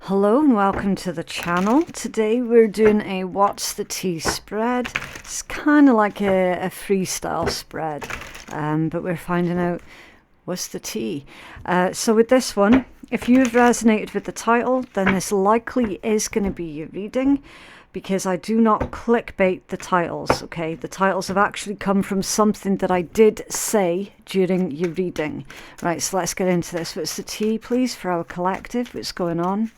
Hello and welcome to the channel. Today we're doing a What's the Tea spread. It's kind of like a freestyle spread, but we're finding out what's the tea. So with this one, if you've resonated with the title, then this likely is going to be your reading, because I do not clickbait the titles, okay? The titles have actually come from something that I did say during your reading. Right, so let's get into this. What's the tea, please, for our collective? What's going on?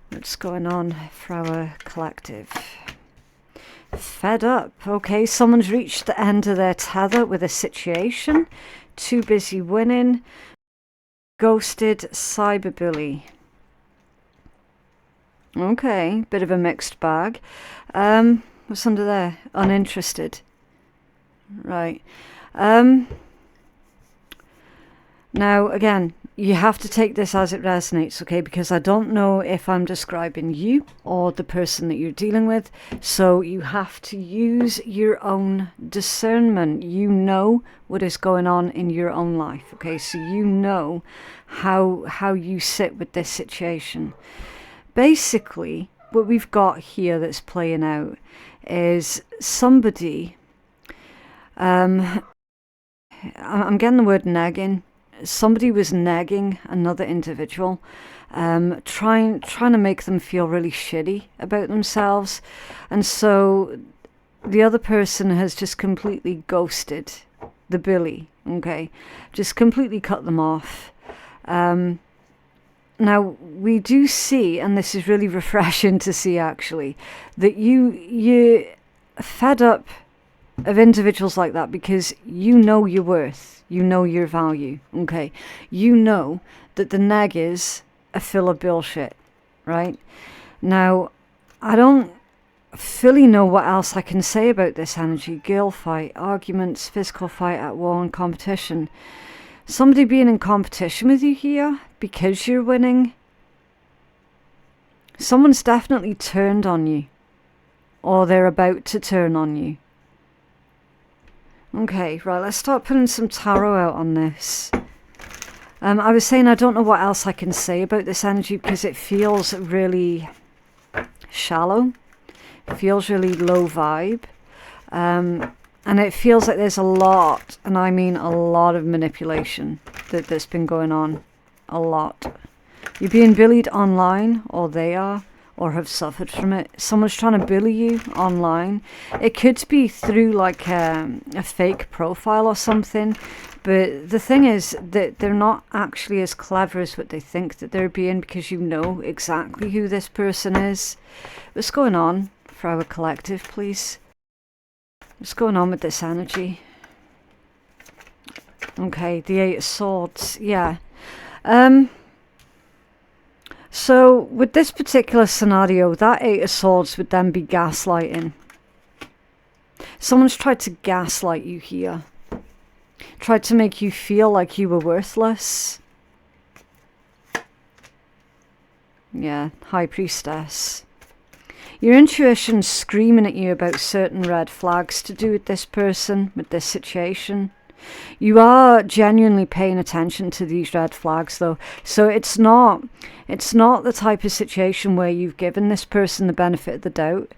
What's going on for our collective? Fed up. Okay, someone's reached the end of their tether with a situation. Too busy winning. Ghosted cyberbully. Okay, bit of a mixed bag. What's under there? Uninterested. Right. Now, again, you have to take this as it resonates, okay? Because I don't know if I'm describing you or the person that you're dealing with. So you have to use your own discernment. You know what is going on in your own life, okay? So you know how you sit with this situation. Basically, what we've got here that's playing out is somebody, I'm getting the word negging. Somebody was negging another individual, trying to make them feel really shitty about themselves. And so the other person has just completely ghosted the bully, okay? Just completely cut them off. Now, we do see, and this is really refreshing to see actually, that you're fed up of individuals like that because you know your worth, you know your value, okay? You know that the neggers are full of bullshit, right? Now, I don't fully know what else I can say about this energy. Girl fight, arguments, physical fight at war and competition. Somebody being in competition with you here because you're winning. Someone's definitely turned on you, or they're about to turn on you. Okay, right, let's start putting some tarot out on this. I was saying I don't know what else I can say about this energy because it feels really shallow. It feels really low vibe. And it feels like there's a lot, and I mean a lot of manipulation that's been going on. A lot. You're being bullied online, or they are, or have suffered from it. Someone's trying to bully you online. It could be through like a fake profile or something. But the thing is that they're not actually as clever as what they think that they're being, because you know exactly who this person is. What's going on for our collective, please? What's going on with this energy? Okay, the Eight of Swords. Yeah. So with this particular scenario, that Eight of Swords would then be gaslighting. Someone's tried to gaslight you here. Tried to make you feel like you were worthless. Yeah, High Priestess. Your intuition's screaming at you about certain red flags to do with this person, with this situation. You are genuinely paying attention to these red flags though. So it's not the type of situation where you've given this person the benefit of the doubt.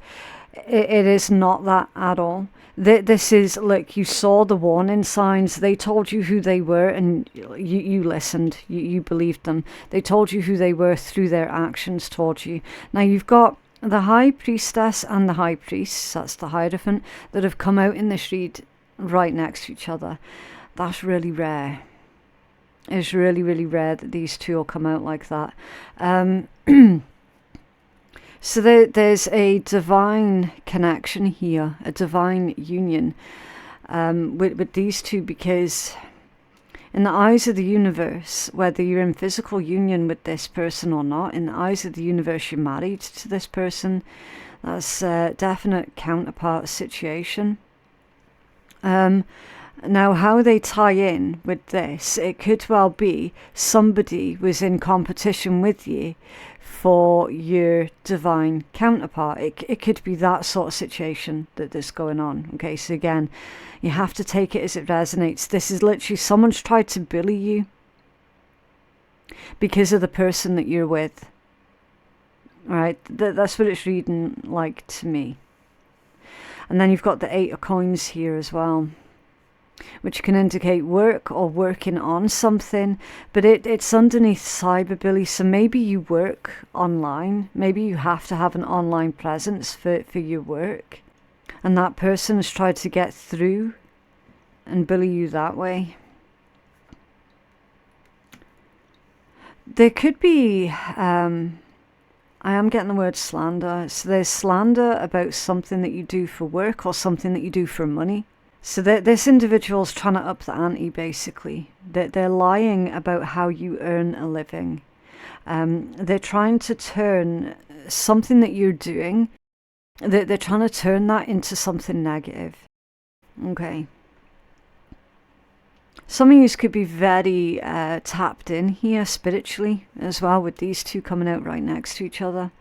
It is not that at all. This is like, you saw the warning signs. They told you who they were and you listened. You believed them. They told you who they were through their actions towards you. Now you've got the High Priestess and the High Priest, that's the Hierophant, that have come out in this read right next to each other. That's really rare. It's really, really rare that these two will come out like that. So there's a divine connection here, a divine union with these two, because in the eyes of the universe, whether you're in physical union with this person or not, in the eyes of the universe, you're married to this person. That's a definite counterpart situation. Now, how they tie in with this, it could well be somebody was in competition with you for your divine counterpart. It could be that sort of situation that's going on. Okay, so again, you have to take it as it resonates. This is literally someone's tried to bully you because of the person that you're with. All right, that's what it's reading like to me. And then you've got the 8 of coins here as well, which can indicate work or working on something, but it's underneath cyberbully. So maybe you work online, maybe you have to have an online presence for your work, and that person has tried to get through and bully you that way. There could be, I am getting the word slander. So there's slander about something that you do for work or something that you do for money. So this individual's trying to up the ante, basically. They're lying about how you earn a living. They're trying to turn something that you're doing, they're trying to turn that into something negative. Okay. Some of you could be very tapped in here spiritually as well, with these two coming out right next to each other.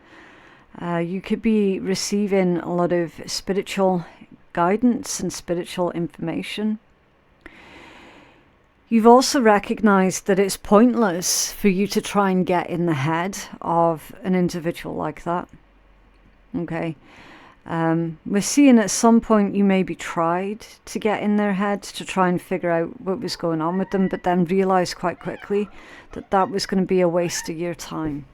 You could be receiving a lot of spiritual guidance and spiritual information. You've also recognized that it's pointless for you to try and get in the head of an individual like that. Okay. We're seeing at some point you maybe tried to get in their head to try and figure out what was going on with them, but then realized quite quickly that that was going to be a waste of your time.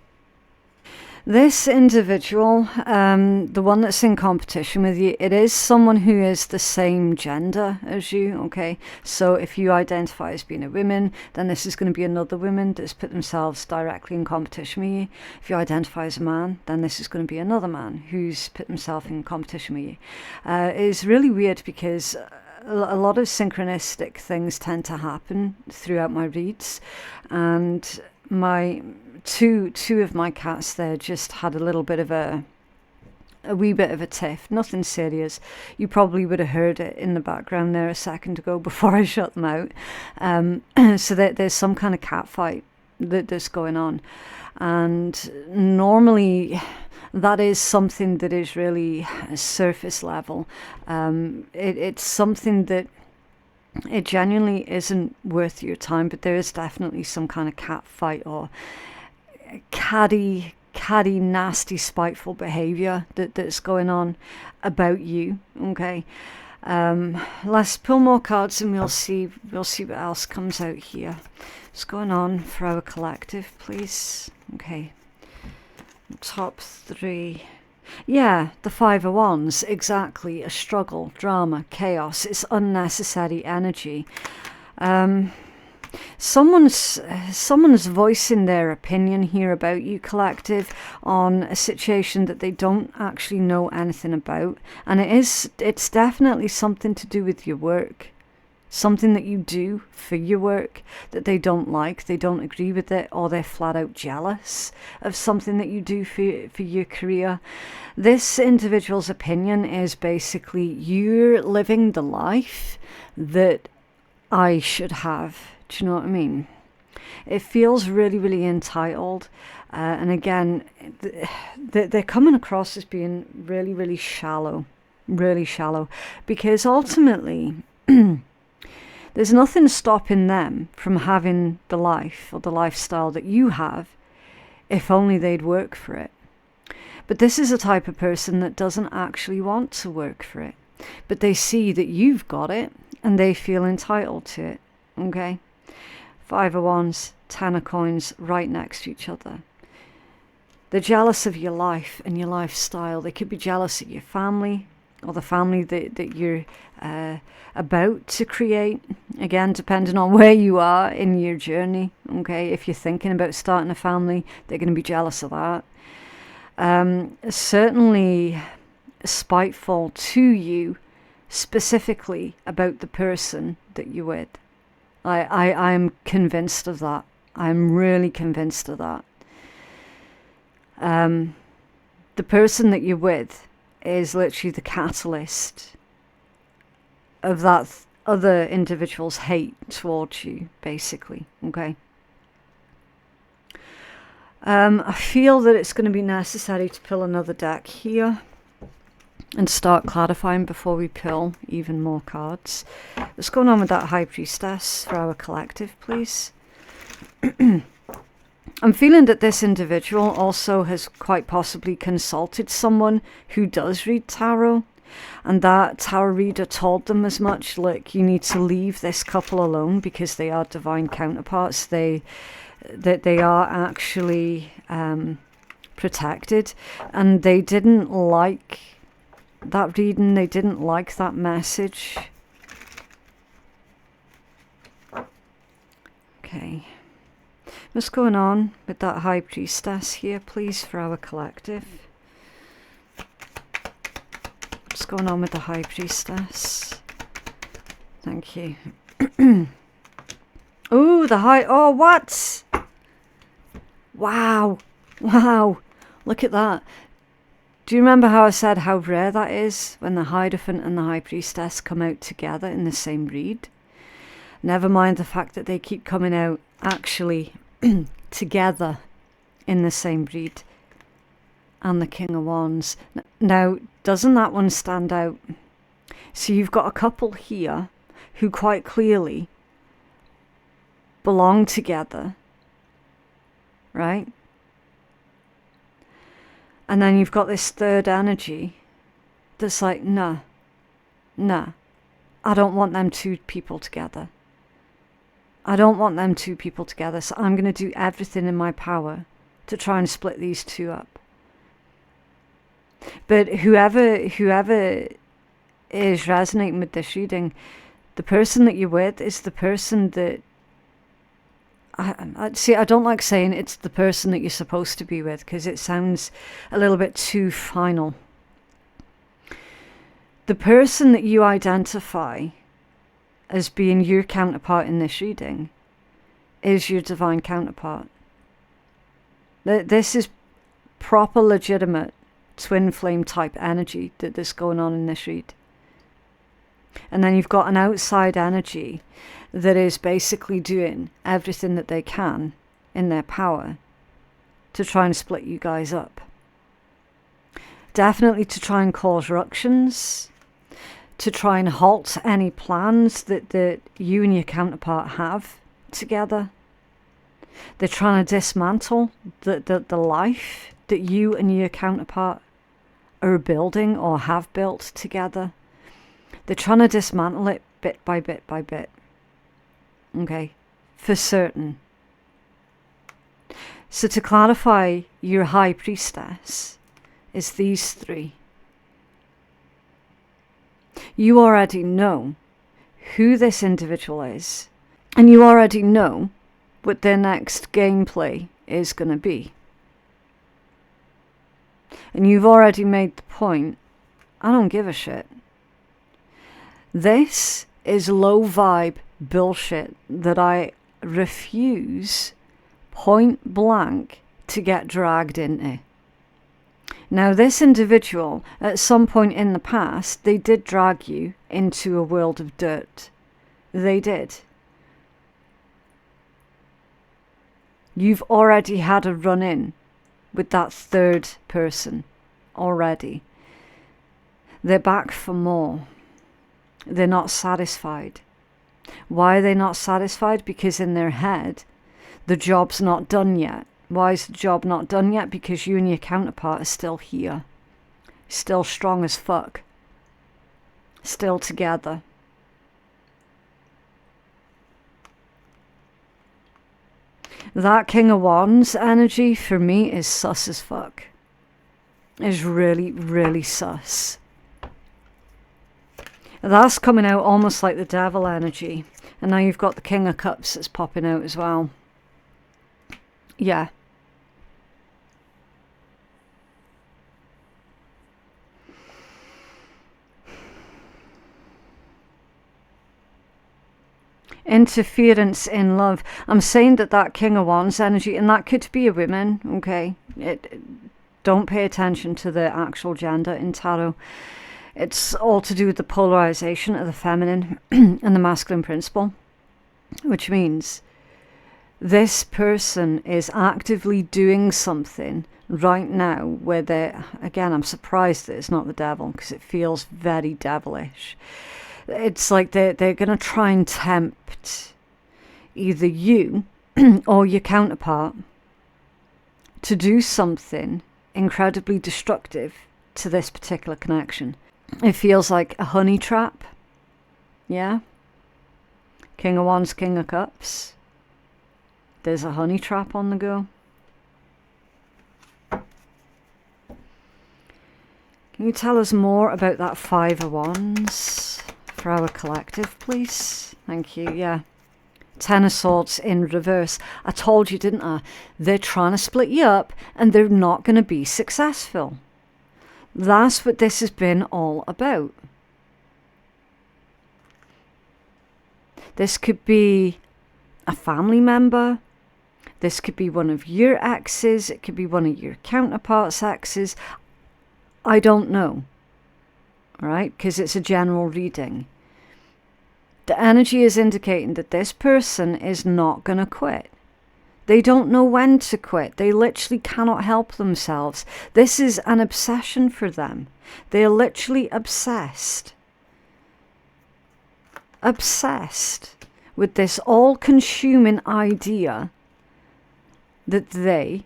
This individual, the one that's in competition with you, it is someone who is the same gender as you, okay? So if you identify as being a woman, then this is going to be another woman that's put themselves directly in competition with you. If you identify as a man, then this is going to be another man who's put himself in competition with you. It's really weird because a lot of synchronistic things tend to happen throughout my reads, and my two of my cats there just had a little bit of a wee bit of a tiff, nothing serious. You probably would have heard it in the background there a second ago before I shut them out. So there's some kind of cat fight that's going on, and normally that is something that is really surface level. It's something that it genuinely isn't worth your time, but there is definitely some kind of cat fight or catty, nasty, spiteful behavior that's going on about you. Okay. Let's pull more cards and we'll see what else comes out here. What's going on for our collective, please? Okay. Top 3. Yeah, the 5 of Wands, exactly. A struggle, drama, chaos. It's unnecessary energy. Someone's voicing their opinion here about you, collective, on a situation that they don't actually know anything about, and it's definitely something to do with your work. Something that you do for your work that they don't like, they don't agree with it, or they're flat out jealous of something that you do for your career. This individual's opinion is basically, you're living the life that I should have. Do you know what I mean? It feels really, really entitled. And again, they're coming across as being really, really shallow. Really shallow. Because ultimately, there's nothing stopping them from having the life or the lifestyle that you have, if only they'd work for it. But this is a type of person that doesn't actually want to work for it. But they see that you've got it and they feel entitled to it. Okay? 5 of Wands, 10 of Coins right next to each other. They're jealous of your life and your lifestyle. They could be jealous of your family or the family that you're about to create. Again, depending on where you are in your journey. Okay, if you're thinking about starting a family, they're going to be jealous of that. Certainly spiteful to you, specifically about the person that you're with. I'm convinced of that. I'm really convinced of that. The person that you're with is literally the catalyst of that other individual's hate towards you, basically. Okay. I feel that it's going to be necessary to pull another deck here and start clarifying before we pull even more cards. What's going on with that High Priestess for our collective, please? I'm feeling that this individual also has quite possibly consulted someone who does read tarot, and that tarot reader told them as much, like, you need to leave this couple alone because they are divine counterparts. They are actually protected, and they didn't like that reading. They didn't like that message. Okay. What's going on with that High Priestess here, please, for our collective? What's going on with the High Priestess? Thank you. Ooh, the High... Oh, what? Wow. Wow. Look at that. Do you remember how I said how rare that is when the Hierophant and the High Priestess come out together in the same read? Never mind the fact that they keep coming out actually together in the same read. And the King of Wands. Now, doesn't that one stand out? So you've got a couple here who quite clearly belong together, right? And then you've got this third energy that's like, nah, I don't want them two people together. I don't want them two people together, so I'm going to do everything in my power to try and split these two up. But whoever is resonating with this reading, the person that you're with is the person that... I don't like saying it's the person that you're supposed to be with, because it sounds a little bit too final. The person that you identify as being your counterpart in this reading is your divine counterpart. This is proper, legitimate twin flame type energy that's going on in this read. And then you've got an outside energy that is basically doing everything that they can in their power to try and split you guys up. Definitely to try and cause ructions, to try and halt any plans that you and your counterpart have together. They're trying to dismantle the life that you and your counterpart are building or have built together. They're trying to dismantle it bit by bit by bit. Okay, for certain. So to clarify, your High Priestess is these three. You already know who this individual is, and you already know what their next gameplay is going to be. And you've already made the point, I don't give a shit. This is low vibe bullshit that I refuse point blank to get dragged into. Now, this individual, at some point in the past, they did drag you into a world of dirt. They did. You've already had a run-in with that third person already. They're back for more. They're not satisfied. Why are they not satisfied? Because in their head, the job's not done yet. Why is the job not done yet? Because you and your counterpart are still here. Still strong as fuck. Still together. That King of Wands energy for me is sus as fuck. Is really, really sus. That's coming out almost like the Devil energy. And now you've got the King of Cups that's popping out as well. Yeah. Interference in love. I'm saying that King of Wands energy, and that could be a woman, okay? Don't pay attention to the actual gender in tarot. It's all to do with the polarization of the feminine and the masculine principle, which means this person is actively doing something right now where they're, again, I'm surprised that it's not the devil because it feels very devilish. It's like they're going to try and tempt either you or your counterpart to do something incredibly destructive to this particular connection. It feels like a honey trap. Yeah? King of Wands, King of Cups. There's a honey trap on the go. Can you tell us more about that Five of Wands for our collective, please? Thank you. Yeah. Ten of Swords in reverse. I told you, didn't I? They're trying to split you up and they're not going to be successful. That's what this has been all about. This could be a family member. This could be one of your exes. It could be one of your counterparts' exes. I don't know. All right? Because it's a general reading. The energy is indicating that this person is not going to quit. They don't know when to quit. They literally cannot help themselves. This is an obsession for them. They're literally obsessed. Obsessed with this all-consuming idea that they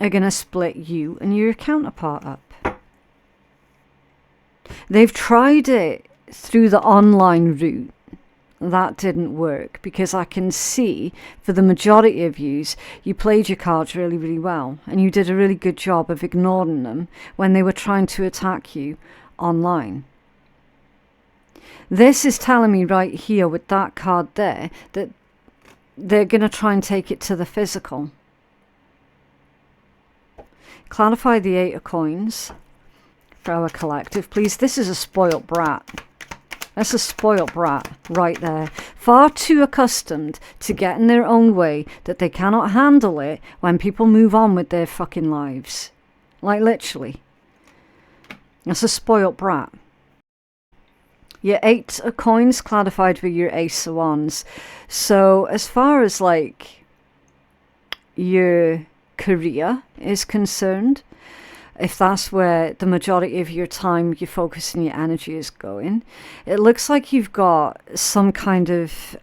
are going to split you and your counterpart up. They've tried it through the online route. That didn't work because I can see for the majority of yous, you played your cards really, really well. And you did a really good job of ignoring them when they were trying to attack you online. This is telling me right here with that card there that they're going to try and take it to the physical. Clarify the Eight of Coins for our collective, please. This is a spoilt brat. That's a spoilt brat right there. Far too accustomed to getting their own way that they cannot handle it when people move on with their fucking lives. Like literally. That's a spoilt brat. Your Eight of Coins clarified with your Ace of Wands. So as far as like your career is concerned, if that's where the majority of your time, your focus and your energy is going, it looks like you've got some kind of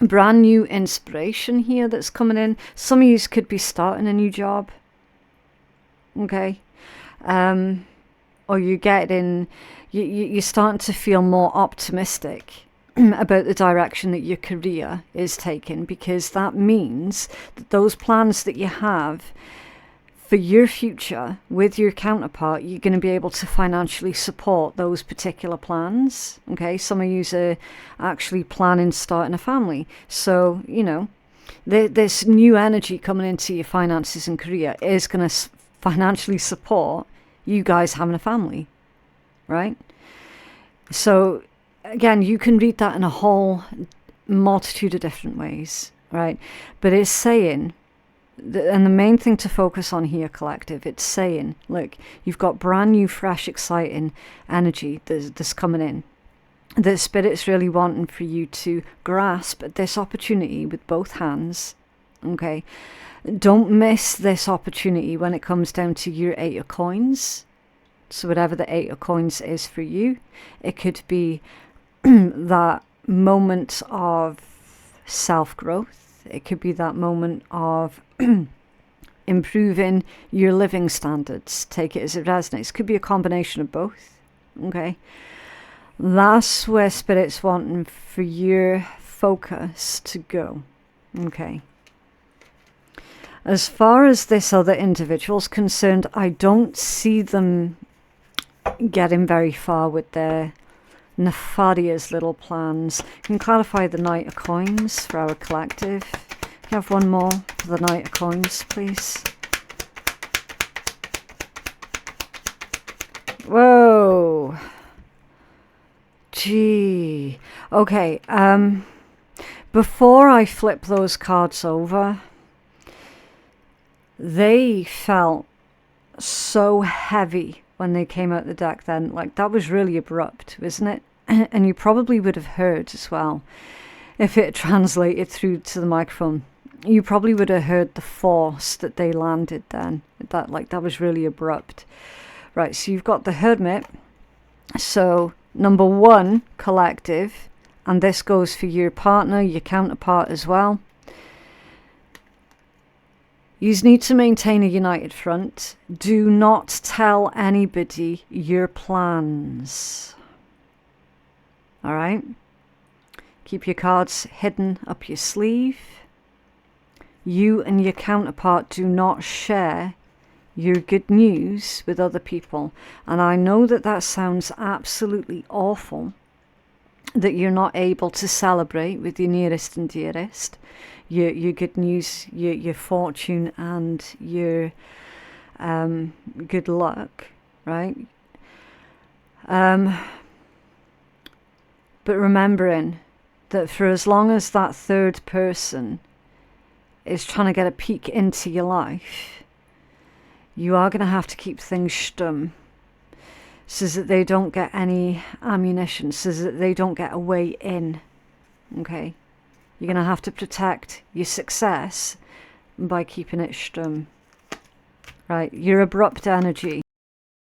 brand new inspiration here that's coming in. Some of you could be starting a new job. Okay. Or you're getting, you're starting to feel more optimistic about the direction that your career is taking, because that means that those plans that you have for your future with your counterpart, you're going to be able to financially support those particular plans. Okay, some of you are actually planning starting a family. So, you know, this new energy coming into your finances and career is going to financially support you guys having a family, right? So, again, you can read that in a whole multitude of different ways, right? But it's saying, and the main thing to focus on here, collective, it's saying, look, you've got brand new, fresh, exciting energy that's coming in. The Spirit's really wanting for you to grasp this opportunity with both hands, okay? Don't miss this opportunity when it comes down to your Eight of Coins. So whatever the Eight of Coins is for you, it could be that moment of self-growth. It could be that moment of improving your living standards. Take it as it resonates. It could be a combination of both. Okay. That's where Spirit's wanting for your focus to go. Okay. As far as this other individual's concerned, I don't see them getting very far with their nefarious little plans. Can clarify the Knight of Coins for our collective. Can you have one more for the Knight of Coins, please? Whoa. Gee. Okay. Before I flip those cards over, they felt so heavy when they came out the deck then. Like, that was really abrupt, wasn't it? And you probably would have heard as well, if it translated through to the microphone, you probably would have heard the force that they landed then. That was really abrupt. Right, so you've got the Hermit. So, number one, collective. And this goes for your partner, your counterpart as well. You need to maintain a united front. Do not tell anybody your plans. All right? Keep your cards hidden up your sleeve. You and your counterpart do not share your good news with other people. And I know that that sounds absolutely awful, that you're not able to celebrate with your nearest and dearest your good news, your fortune, and your good luck, right? But remembering that for as long as that third person is trying to get a peek into your life, you are going to have to keep things stum, so that they don't get any ammunition, so that they don't get a way in. Okay? You're going to have to protect your success by keeping it stum. Right? Your abrupt energy.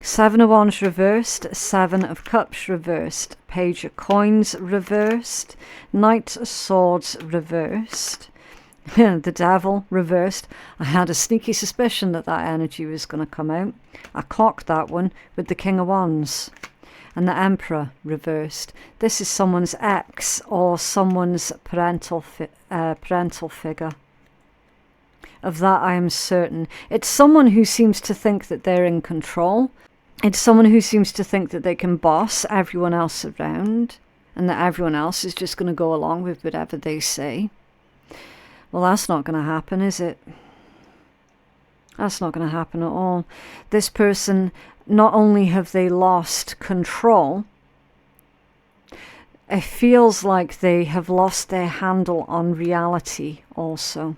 7 of Wands reversed, 7 of Cups reversed, Page of Coins reversed, Knight of Swords reversed, the Devil reversed. I had a sneaky suspicion that that energy was going to come out. I clocked that one with the King of Wands. And the Emperor reversed. This is someone's ex or someone's parental figure. Of that I am certain. It's someone who seems to think that they're in control. It's someone who seems to think that they can boss everyone else around, and that everyone else is just going to go along with whatever they say. Well, that's not going to happen, is it? That's not going to happen at all. This person, not only have they lost control, it feels like they have lost their handle on reality also.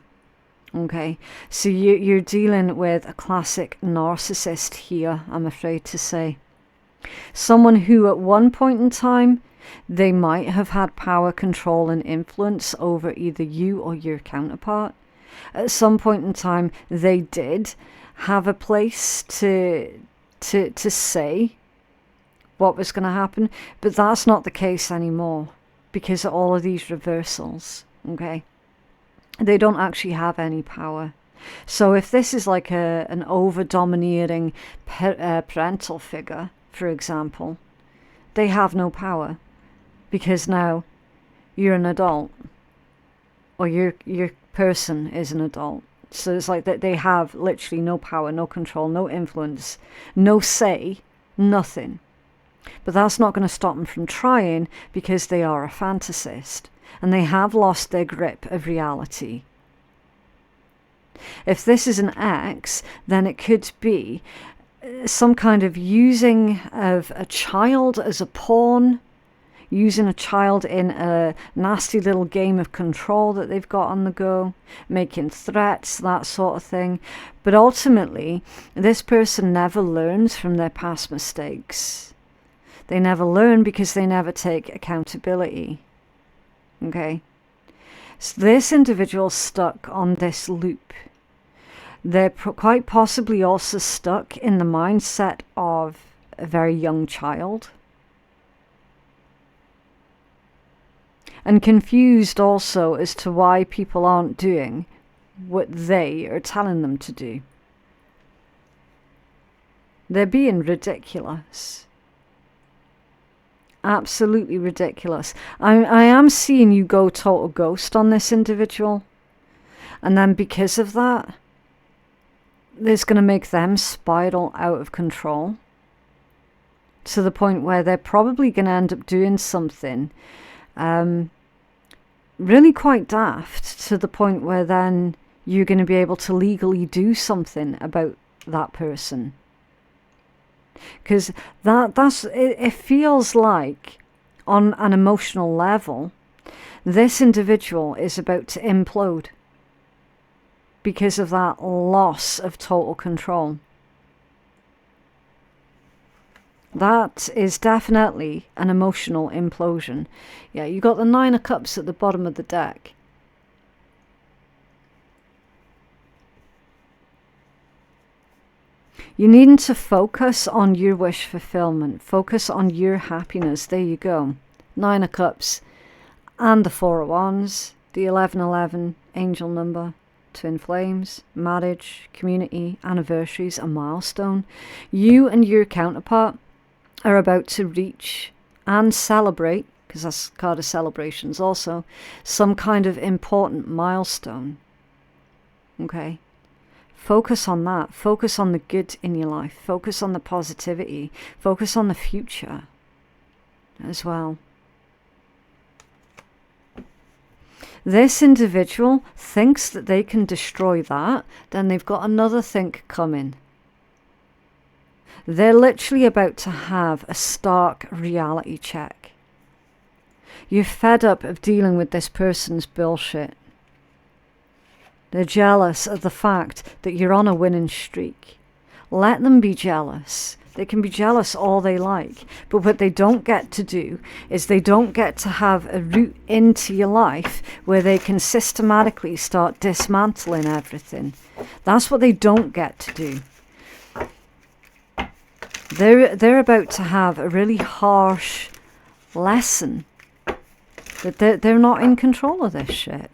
Okay, so you're dealing with a classic narcissist here, I'm afraid to say. Someone who at one point in time, they might have had power, control and influence over either you or your counterpart. At some point in time, they did have a place to say what was going to happen, but that's not the case anymore because of all of these reversals. Okay, they don't actually have any power. So if this is like an over-domineering parental figure, for example, they have no power because now you're an adult, or your person is an adult. So it's like that they have literally no power, no control, no influence, no say, nothing. But that's not going to stop them from trying, because they are a fantasist and they have lost their grip of reality. If this is an ex, then it could be some kind of using of a child as a pawn, using a child in a nasty little game of control that they've got on the go, making threats, that sort of thing. But ultimately, this person never learns from their past mistakes. They never learn because they never take accountability. Okay? So this individual's stuck on this loop. They're quite possibly also stuck in the mindset of a very young child. And confused also as to why people aren't doing what they are telling them to do. They're being ridiculous. Absolutely ridiculous. I am seeing you go total ghost on this individual. And then because of that, it's going to make them spiral out of control. To the point where they're probably going to end up doing something really quite daft, to the point where then you're going to be able to legally do something about that person. Because it feels like, on an emotional level, this individual is about to implode because of that loss of total control. That is definitely an emotional implosion. Yeah, you got the 9 of Cups at the bottom of the deck. You're needing to focus on your wish fulfillment. Focus on your happiness. There you go. 9 of Cups and the 4 of Wands. The 1111 angel number. twin flames, marriage, community, anniversaries, a milestone. You and your counterpart are about to reach and celebrate, because that's a card of celebrations also, some kind of important milestone. Okay? Focus on that. Focus on the good in your life. Focus on the positivity. Focus on the future as well. This individual thinks that they can destroy that, then they've got another think coming. They're literally about to have a stark reality check. You're fed up of dealing with this person's bullshit. They're jealous of the fact that you're on a winning streak. Let them be jealous. They can be jealous all they like. But what they don't get to do is they don't get to have a route into your life where they can systematically start dismantling everything. That's what they don't get to do. They're about to have a really harsh lesson that they're not in control of this shit.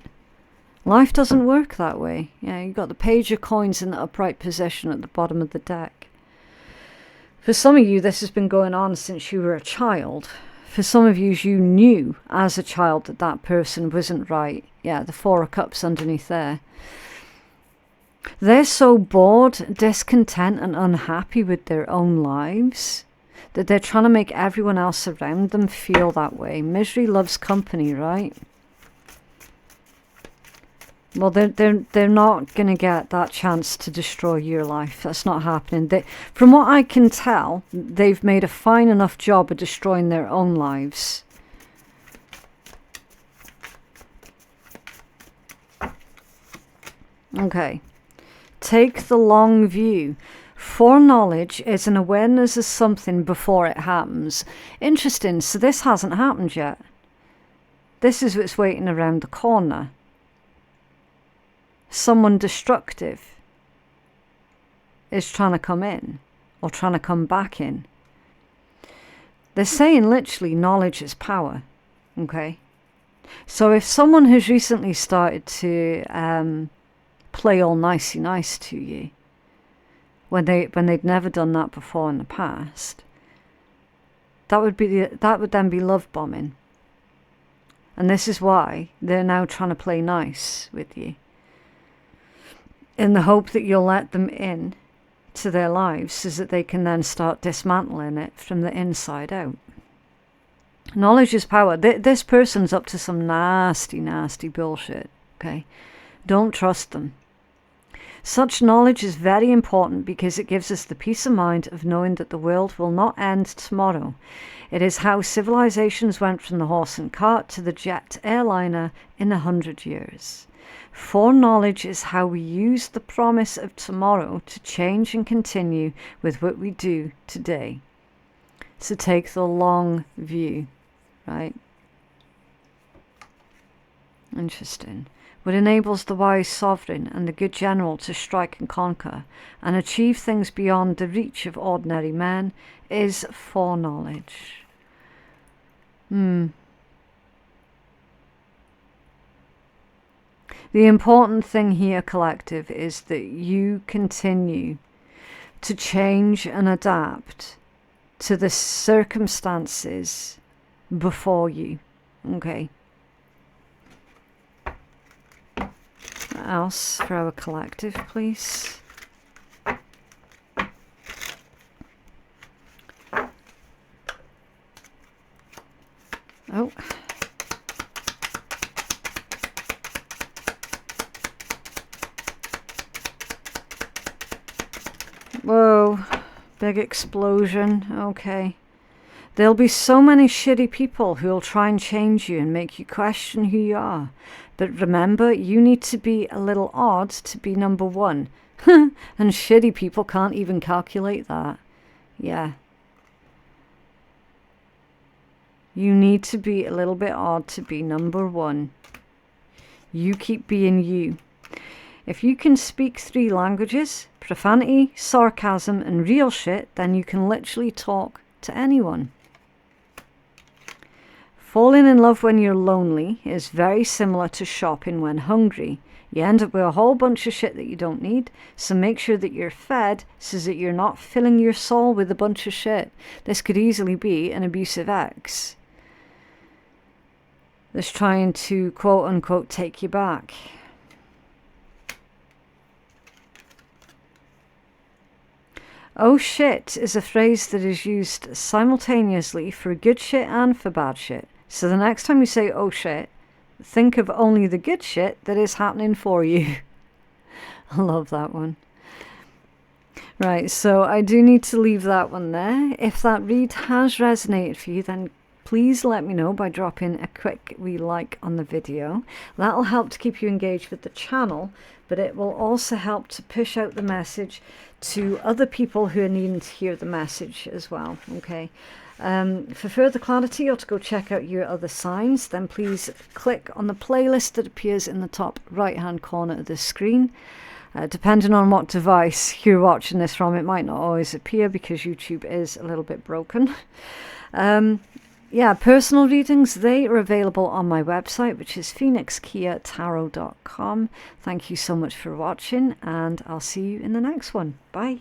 Life doesn't work that way. Yeah, you've got the page of coins in the upright position at the bottom of the deck. For some of you, this has been going on since you were a child. For some of you, you knew as a child that that person wasn't right. Yeah, the Four of Cups underneath there. They're so bored, discontent, and unhappy with their own lives that they're trying to make everyone else around them feel that way. Misery loves company, right? Well, they're not going to get that chance to destroy your life. That's not happening. From what I can tell, they've made a fine enough job of destroying their own lives. Okay. Take the long view. Foreknowledge is an awareness of something before it happens. Interesting. So this hasn't happened yet. This is what's waiting around the corner. Someone destructive is trying to come in or trying to come back in. They're saying literally knowledge is power. Okay. So if someone has recently started to play all nicey nice to you when they'd never done that before in the past, that would then be love bombing. And this is why they're now trying to play nice with you, in the hope that you'll let them in to their lives so that they can then start dismantling it from the inside out. Knowledge is power. This person's up to some nasty, nasty bullshit, okay? Don't trust them. Such knowledge is very important because it gives us the peace of mind of knowing that the world will not end tomorrow. It is how civilizations went from the horse and cart to the jet airliner in 100 years. Foreknowledge is how we use the promise of tomorrow to change and continue with what we do today. So take the long view, right? Interesting. What enables the wise sovereign and the good general to strike and conquer and achieve things beyond the reach of ordinary men is foreknowledge. The important thing here, collective, is that you continue to change and adapt to the circumstances before you. Okay. What else for our collective, please? Oh. Whoa, big explosion. Okay. There'll be so many shitty people who'll try and change you and make you question who you are. But remember, you need to be a little odd to be number one. And shitty people can't even calculate that. Yeah. You need to be a little bit odd to be number one. You keep being you. If you can speak 3 languages, profanity, sarcasm, and real shit, then you can literally talk to anyone. Falling in love when you're lonely is very similar to shopping when hungry. You end up with a whole bunch of shit that you don't need. So make sure that you're fed so that you're not filling your soul with a bunch of shit. This could easily be an abusive ex that's trying to quote unquote take you back. Oh shit is a phrase that is used simultaneously for good shit and for bad shit. So the next time you say oh shit, think of only the good shit that is happening for you. I love that one. Right, so I do need to leave that one there. If that read has resonated for you, then please let me know by dropping a quick wee like on the video. That'll help to keep you engaged with the channel, but it will also help to push out the message to other people who are needing to hear the message as well, okay? For further clarity or to go check out your other signs, then please click on the playlist that appears in the top right hand corner of the screen. Depending on what device you're watching this from, it might not always appear because YouTube is a little bit broken. Yeah, personal readings, they are available on my website, which is phoenixkeiatarot.com. Thank you so much for watching, and I'll see you in the next one. Bye.